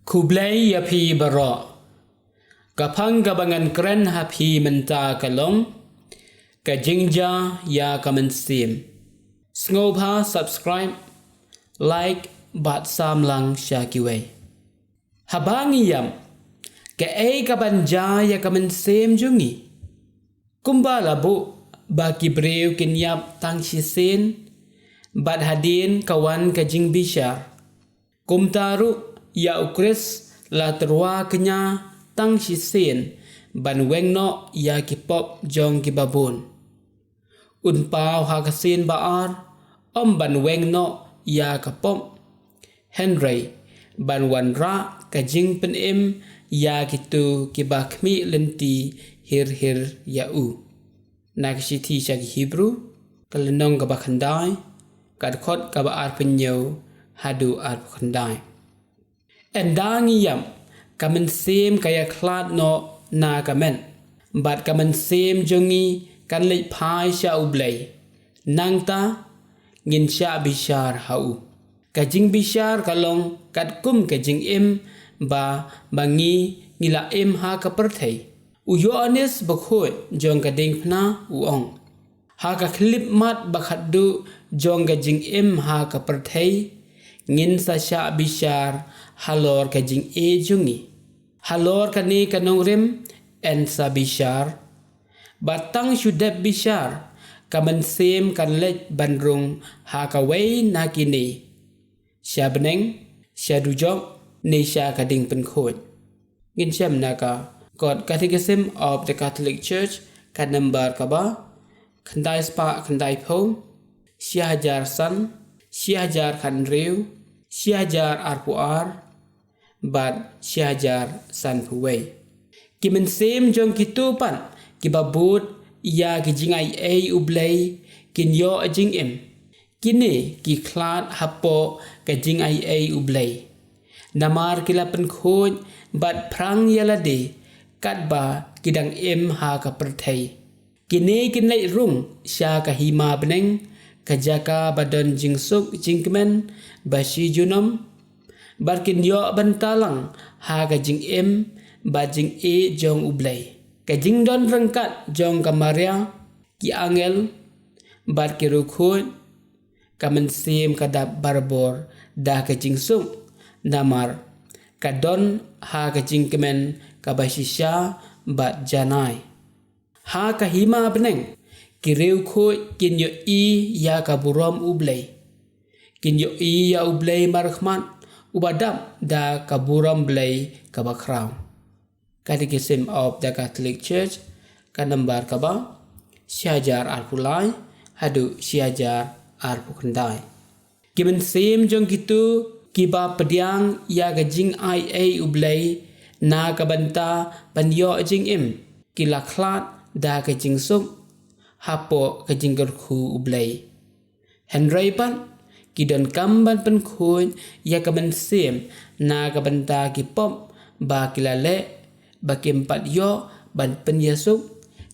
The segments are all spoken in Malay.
Kublai ya pi bara kapang kabangan keren hapi menta kalong ka jingja ya kamansim sngoba subscribe like bat samlang syakiway habangi yam ka kabanja ya kamansim jungi kumbala bu baki breu kinyap tang sisin bat hadin kawan ka jing bishar kumtaru ya ukris la terwa kenya tang sisin ban wengno ya kipop jong kibabun unpau hakasin baar ban wengno ya kapop Henry ban wanra kajing penim ya kitu kibakmi lenti hir ya u nakshiti shaki Hebrew kalenong kabakhandai kadkhot kabaar penyo hadu ar khandai endangi yam kamen sem kaya klat no na kamen bat kamen sem jongi kan lek phai sha ublai nangta ngin sha bishar hau kajing bishar kalong kat kum kajing im ba bangi ngila im ha ka perthai uyo anis bakhoi jong ka ding phna uong ha ka klip mat bakhaddu jong kajing im ha ka perthai ngin sa sha bishar halor kajing e jungi halor kani kanong rim en sa bishar batang syudep bishar kaman sem kan lek bandrung ha ka wei na kini syabneng syadujok ne sya kading penkhoj ngin syam naka God Catechism of the Catholic Church kan number kaba khandai spa khandai pho syajar san syajar khan reu syajar arpuar bat syajar san phuwei kimen sem jong kitupan kibabut ya kijingai ei ublei kinyo ajing em kini ki klat hapo kijingai ei ublei namar kilapen khoj bat prang yalade katba kidang em ha ka perthai kini kinai rung sya ka hima beneng kajaka badon jingsuk jingmen bashi junam barkin yo bantalang ha ka jing em ba jing e jong ublai ka jing don rangkat jong kamaria ki angel bar ki rukhut kamen sem kadap barbor da ka jing suk namar ka don ha ka jing kemen ka basisha bat janai ha ka hima beneng ki reu khoi kin yo i ya ka burom ublai kin yo i ya ublai markhmat ubadam da kaburam blai kabakraw Catechism of the Catholic Church kan number kaba syajar arpulai hadu syajar arpukhandai kimen sem jong kitu kiba pediang ya gajing ai ei ublai na kabanta panyo jing im kilaklat da gajing suk hapo gajing gerkhu ublai Henry pan kidon kamban penkhoj ya kamen sem na kabanta kipop ba kilale ba kimpat yo ban penyasuk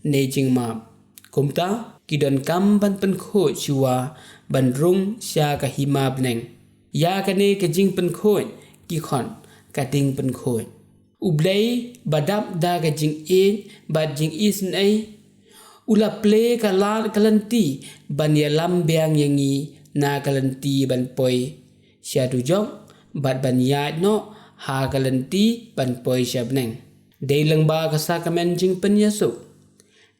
ne jingmap kumta kidon kamban penkhoj chua ban rung sya ka hima bneng ya kane ka jing penkhoj ki khon ka ding penkhoj ublei badap da ka jing e ba jing isn ai ula ple ka lar kalanti ban ya lambiang yangi na kalanti ban poi syadu jok bat ban yat no ha kalanti ban poi syabneng deileng ba ka sakamen jing penyasuk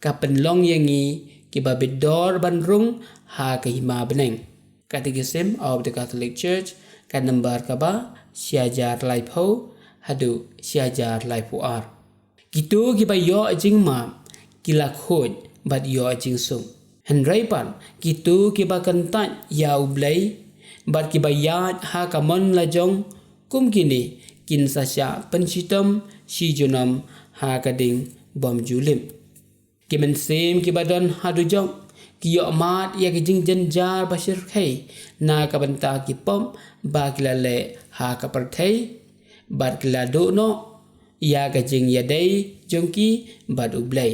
ka penlong yangi ki babidor ban rung ha ka hima beneng Catechism of the Catholic Church kan number kaba syajar lai pho hadu syajar lai puar kitu ki ba yo jing ma kila khoj bat yo jing sung Henry pan kitu kiba kentat ya ublai bat kiba yat ha kamon lajong kum kini kin sasya pensitam si junam ha kading bom julim kimen sem kiba don hadu jong kiyo mat ya kijing jenjar basir khai na kabanta kipom ba kilale ha kaperthai bat kilado no ya kajing yadai jongki bat ublai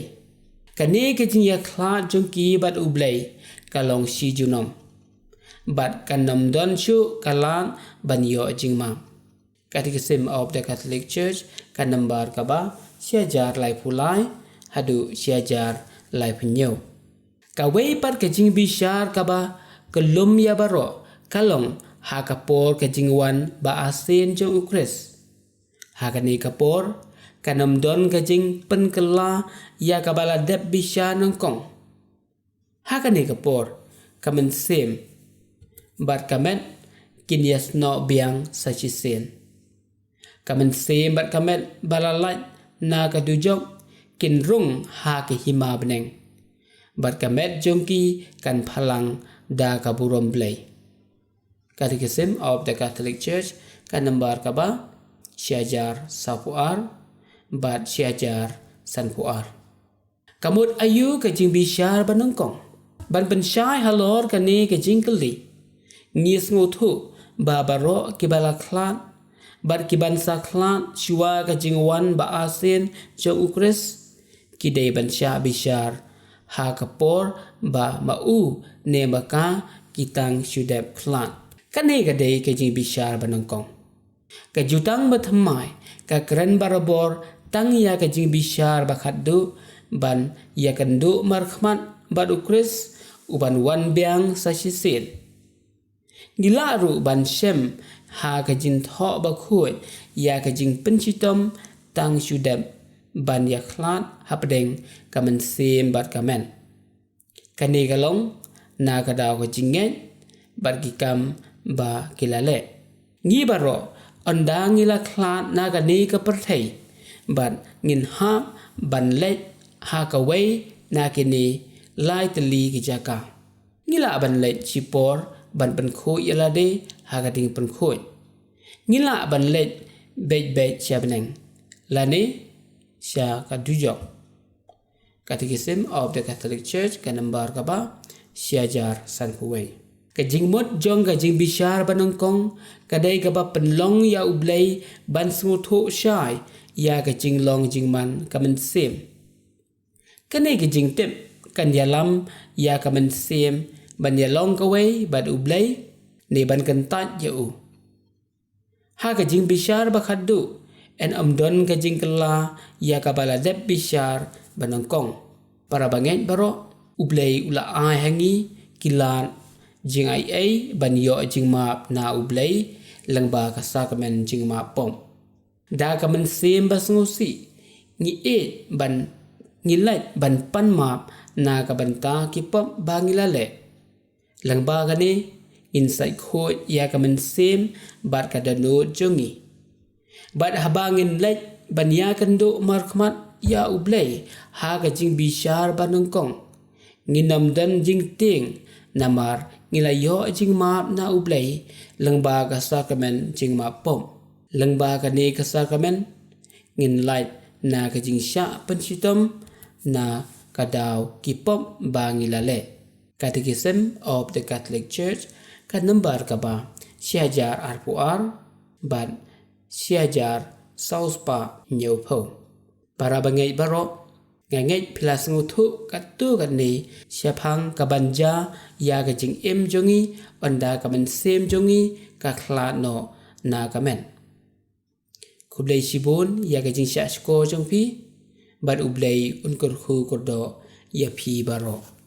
kane kajing ya klat jongki bat ublai kalong si junom bat kanam don shu kalan ban yo jingma Catechism of the Catholic Church kan number kaba siajar lai pulai hadu siajar lai penyo. Kawai par kajing bishar kaba kelum ya baro kalong ha kapor kajing wan ba asin jong ukris. Ha kani kapor kanam don kajing penkela ya kabala dep bishar nongkong. Ha kani kapor kamen sim bat kamet kin yas no biang sachisin. Kamen sim bat kamet balalat na kadujok kin rung ha ke hima beneng. Bat kamet jongki kan palang da kaburom blay. Catechism of the Catholic Church kan number kaba siajar sapuar bat siajar sanpuar. Kamut ayu kajing bishar banongkong. Ban pensyai halor kani kajing keli. Ngis ngutu babaro kibala klat. Bat kiban saklat shua kajing wan ba asin jong ukris. Kidai bansya bishar ha kapor ba mau ne baka kitang syudep klat. Kani kadai kajing bishar banongkong. Kajutang bathamai ka keren barabor tang ya kajing bishar bakaddu ban ya kendu markhmat bat ukris uban wan biang sasisin. Gilaru ban shem ha kajing thok bakhuy ya kajing pencitom tang syudep ban ya klat hapdeng kamen sim bat kamen. Kani kalong na kadaw kajing nget bat gikam ba kilale. Ngi baro onda ngila klat na kani kaperthai bat ngin hap ban let ha kawai na kini lai teli kijaka. Ngila ban let chipor ban penkhuy yalade ha kading penkhuy. Ngila ban let bej siabeneng. Lani sia kadujok. Catechism of the Catholic Church kan number kaba siajar sankuway. Kajing mot jong kajing bishar banongkong kadai kaba penlong ya ublay ban smutu syai ya kajing long jingman kamen sim. Kanai kajing tip kan yalam ya kamen sim ban ya long kawai ban ublay ni ban kentat ya u. Ha kajing bishar bakaddu en amdon kajing kela ya kabala dep bishar banongkong. Para banget baro ublay ula ai hangi kilan jing ai ban yo jing map na ublay langba kasakamen jing map pom. Da kamen sim basngusi ngi ban ngilat ban pan map na kabanta kipop bangilale. Langba gani insai khoi ya kamen sim bat kadano jongi. Bat habangin let ban ya kendo markhmat ya ublay ha kajing bishar banongkong. Nginam dan jing ting namar ngilayo jing map na ublay langba kasakamen jing map pom. Langba kani kasakamen ngin light na kajing sya pensitom na kadaw kipop bangilale. Catechism of the Catholic Church kan number kaba siajar arpuar ban siajar sauspa nyopho. Para bangai baro ngangai pilas ngutu katu kani siapang kabanja ya kajing im jongi onda kamen sim jongi kakla no na kamen. Kublay sibun ya kajing syasko jongpi bat ublay unkur khu kordo ya pi baro.